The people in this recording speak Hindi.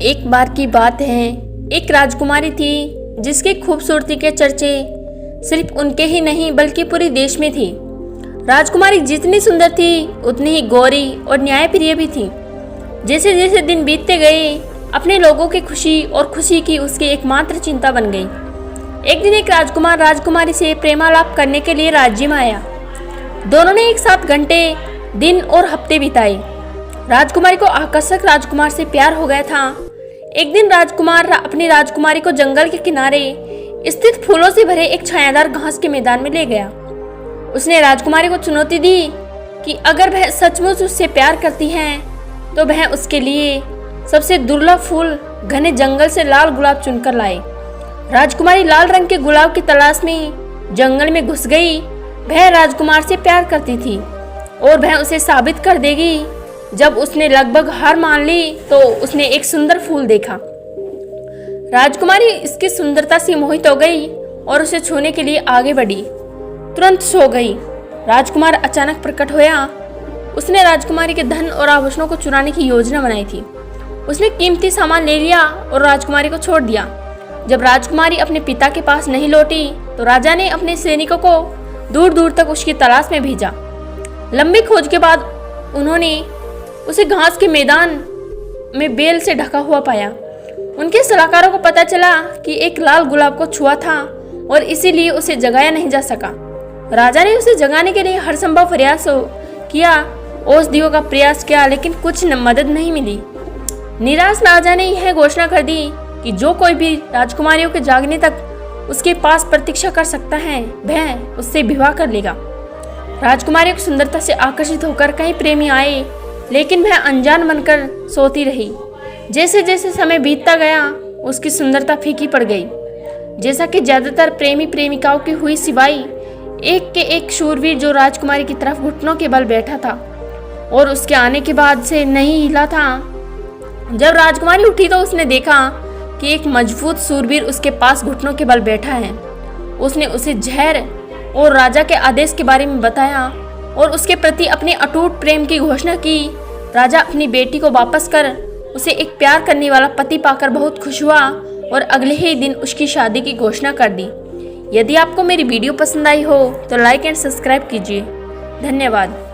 एक बार की बात है, एक राजकुमारी थी जिसकी खूबसूरती के चर्चे सिर्फ उनके ही नहीं बल्कि पूरे देश में थी। राजकुमारी जितनी सुंदर थी उतनी ही गौरी और न्यायप्रिय भी थी। जैसे जैसे दिन बीतते गए अपने लोगों की खुशी और खुशी की उसकी एकमात्र चिंता बन गई। एक दिन एक राजकुमार राजकुमारी से प्रेमालाप करने के लिए राज्य में आया। दोनों ने एक साथ घंटे, दिन और हफ्ते बिताए। राजकुमारी को आकर्षक राजकुमार से प्यार हो गया था। एक दिन राजकुमार अपनी राजकुमारी को जंगल के किनारे स्थित फूलों से भरे एक छायादार घास के मैदान में ले गया। उसने राजकुमारी को चुनौती दी कि अगर वह सचमुच उससे प्यार करती है तो वह उसके लिए सबसे दुर्लभ फूल घने जंगल से लाल गुलाब चुनकर लाए। राजकुमारी लाल रंग के गुलाब की तलाश में जंगल में घुस गई। वह राजकुमार से प्यार करती थी और वह उसे साबित कर देगी। जब उसने लगभग हार मान ली तो उसने एक सुंदर फूल देखा। राजकुमारी इसकी सुंदरता से मोहित हो गई और उसे छूने के लिए आगे बढ़ी। तुरंत सो गई। राजकुमार अचानक प्रकट होया। उसने राजकुमारी के धन और आभूषणों को चुराने की योजना बनाई थी। उसने कीमती सामान ले लिया और राजकुमारी को छोड़ दिया। जब राजकुमारी अपने पिता के पास नहीं लौटी तो राजा ने अपने सैनिकों को दूर दूर तक उसकी तलाश में भेजा। लंबी खोज के बाद उन्होंने उसे घास के मैदान में बेल से ढका हुआ पाया। उनके सलाहकारों को पता चला कि एक लाल गुलाब को छुआ था और इसीलिए उसे जगाया नहीं जा सका। राजा ने उसे जगाने के लिए हर संभव प्रयास किया, औषधियों का प्रयास किया, लेकिन कुछ मदद नहीं मिली। निराश राजा ने यह घोषणा कर दी कि जो कोई भी राजकुमारियों के जागने तक उसके पास प्रतीक्षा कर सकता है वह उससे विवाह कर लेगा। राजकुमारियों की सुंदरता से आकर्षित होकर कई प्रेमी आए, लेकिन वह अनजान बनकर सोती रही। जैसे जैसे समय बीतता गया उसकी सुंदरता फीकी पड़ गई। जैसा कि ज्यादातर प्रेमी प्रेमिकाओं की हुई, सिवाय एक के एक शूरवीर जो राजकुमारी की तरफ घुटनों के बल बैठा था और उसके आने के बाद से नहीं हिला था। जब राजकुमारी उठी तो उसने देखा कि एक मजबूत शूरवीर उसके पास घुटनों के बल बैठा है। उसने उसे जहर और राजा के आदेश के बारे में बताया और उसके प्रति अपने अटूट प्रेम की घोषणा की। राजा अपनी बेटी को वापस कर उसे एक प्यार करने वाला पति पाकर बहुत खुश हुआ और अगले ही दिन उसकी शादी की घोषणा कर दी। यदि आपको मेरी वीडियो पसंद आई हो तो लाइक एंड सब्सक्राइब कीजिए। धन्यवाद।